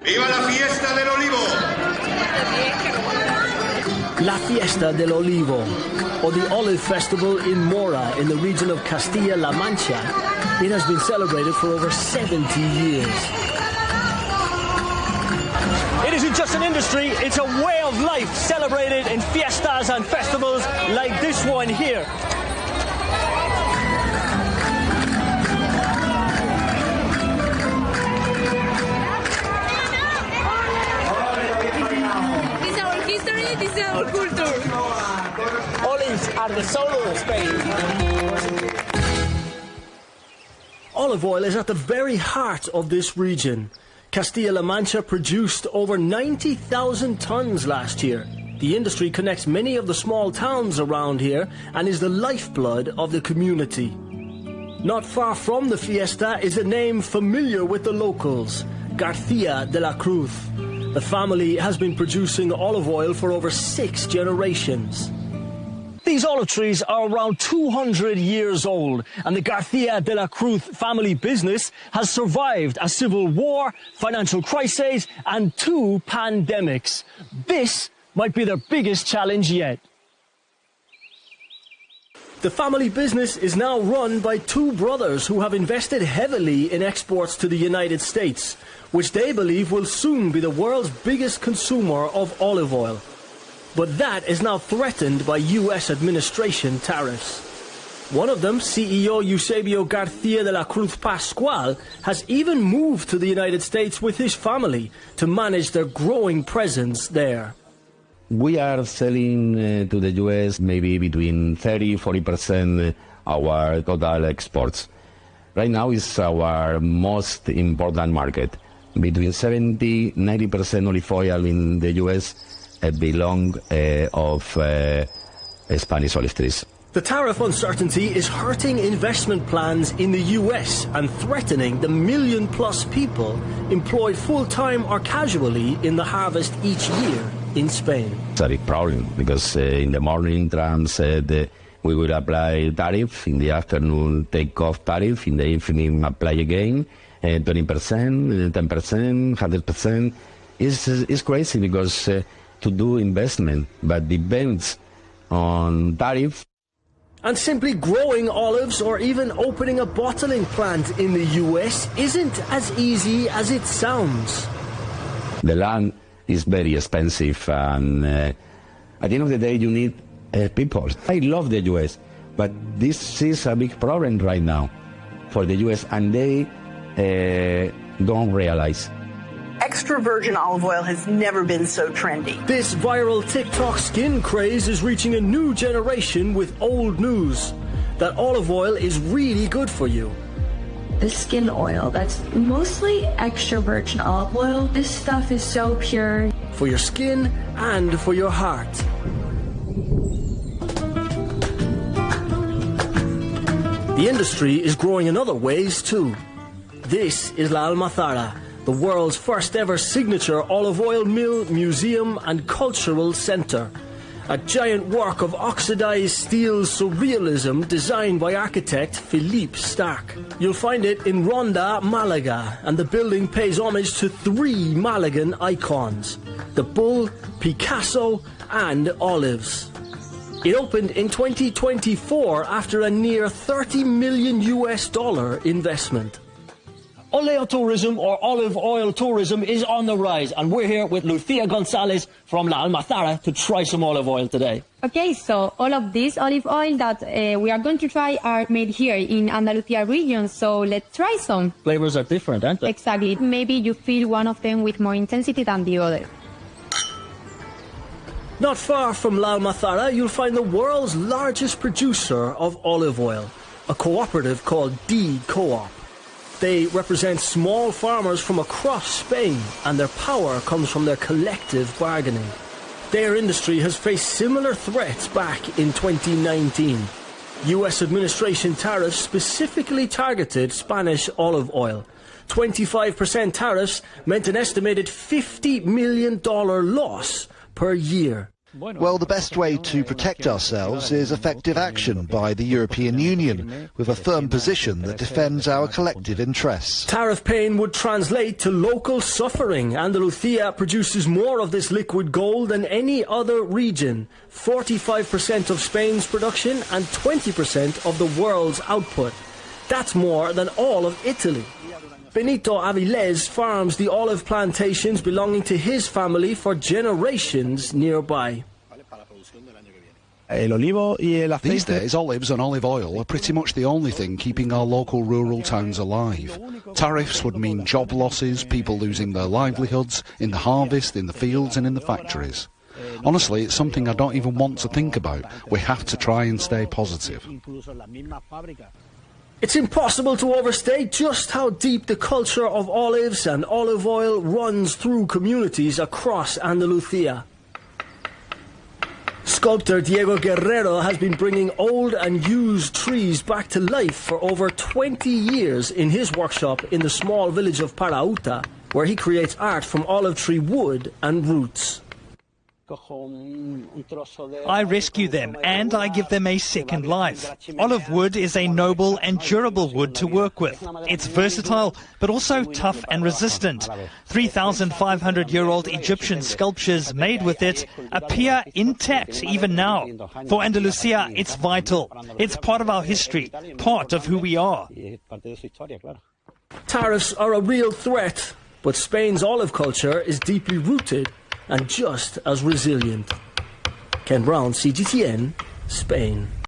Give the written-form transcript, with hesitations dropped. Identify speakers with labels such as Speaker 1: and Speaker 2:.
Speaker 1: ¡Viva la fiesta del olivo!
Speaker 2: La Fiesta del Olivo, or the Olive Festival in Mora in the region of Castilla-La Mancha. It has been celebrated for over 70 years. It isn't just an industry, it's a way of life celebrated in fiestas and festivals like this one here.
Speaker 3: This is our history, this is our culture.
Speaker 2: Olives are the soul of Spain. Olive oil is at the very heart of this region. Castilla-La Mancha produced over 90,000 tons last year. The industry connects many of the small towns around here and is the lifeblood of the community. Not far from the fiesta is a name familiar with the locals, García de la Cruz. The family has been producing olive oil for over 6 generations. These olive trees are around 200 years old, and the García de la Cruz family business has survived a civil war, financial crises, and 2 pandemics. This might be their biggest challenge yet. The family business is now run by 2 brothers who have invested heavily in exports to the United States, which they believe will soon be the world's biggest consumer of olive oil. But that is now threatened by US administration tariffs. One of them, CEO Eusebio García de la Cruz Pascual, has even moved to the United States with his family to manage their growing presence there.
Speaker 4: We are selling to the US maybe between 30–40% our total exports. Right now it's our most important market. Between 70–90% olive oil in the US belong of Spanish olive trees.
Speaker 2: The tariff uncertainty is hurting investment plans in the US and threatening the million-plus people employed full-time or casually in the harvest each year in Spain.
Speaker 4: It's a big problem because in the morning Trump said we will apply tariff, in the afternoon take off tariff, in the evening apply again, 20%, 10%, 100%. It's crazy because to do investment, but depends on tariff.
Speaker 2: And simply growing olives or even opening a bottling plant in the US isn't as easy as it sounds.
Speaker 4: The land is very expensive, and at the end of the day you need people. I love the US, but this is a big problem right now for the US, and they don't realize.
Speaker 5: Extra virgin olive oil has never been so trendy.
Speaker 2: This viral TikTok skin craze is reaching a new generation with old news. That olive oil is really good for you.
Speaker 6: The skin oil, that's mostly extra virgin olive oil. This stuff is so pure.
Speaker 2: For your skin and for your heart. The industry is growing in other ways too. This is La Almazara, the world's first ever signature olive oil mill, museum and cultural centre. A giant work of oxidized steel surrealism designed by architect Philippe Starck. You'll find it in Ronda, Malaga, and the building pays homage to 3 Malagan icons, the bull, Picasso and olives. It opened in 2024 after a near $30 million investment. Oleotourism or olive oil tourism is on the rise, and we're here with Lucia Gonzalez from La Almazara to try some olive oil today.
Speaker 3: Okay, so all of these olive oil that we are going to try are made here in Andalusia region, so let's try some.
Speaker 2: Flavors are different, aren't they?
Speaker 3: Exactly. Maybe you feel one of them with more intensity than the other.
Speaker 2: Not far from La Almazara, you'll find the world's largest producer of olive oil, a cooperative called D Co-op. They represent small farmers from across Spain, and their power comes from their collective bargaining. Their industry has faced similar threats back in 2019. US administration tariffs specifically targeted Spanish olive oil. 25% tariffs meant an estimated $50 million loss per year.
Speaker 7: Well, the best way to protect ourselves is effective action by the European Union, with a firm position that defends our collective interests.
Speaker 2: Tariff pain would translate to local suffering. Andalusia produces more of this liquid gold than any other region. 45% of Spain's production and 20% of the world's output. That's more than all of Italy. Benito Avilés farms the olive plantations belonging to his family for generations nearby.
Speaker 8: These days, olives and olive oil are pretty much the only thing keeping our local rural towns alive. Tariffs would mean job losses, people losing their livelihoods in the harvest, in the fields and in the factories. Honestly, it's something I don't even want to think about. We have to try and stay positive.
Speaker 2: It's impossible to overstate just how deep the culture of olives and olive oil runs through communities across Andalusia. Sculptor Diego Guerrero has been bringing old and used trees back to life for over 20 years in his workshop in the small village of Parauta, where he creates art from olive tree wood and roots.
Speaker 9: I rescue them and I give them a second life. Olive wood is a noble and durable wood to work with. It's versatile but also tough and resistant. 3,500-year-old Egyptian sculptures made with it appear intact even now. For Andalusia, it's vital. It's part of our history, part of who we are.
Speaker 2: Tariffs are a real threat, but Spain's olive culture is deeply rooted and just as resilient. Ken Browne, CGTN, Spain.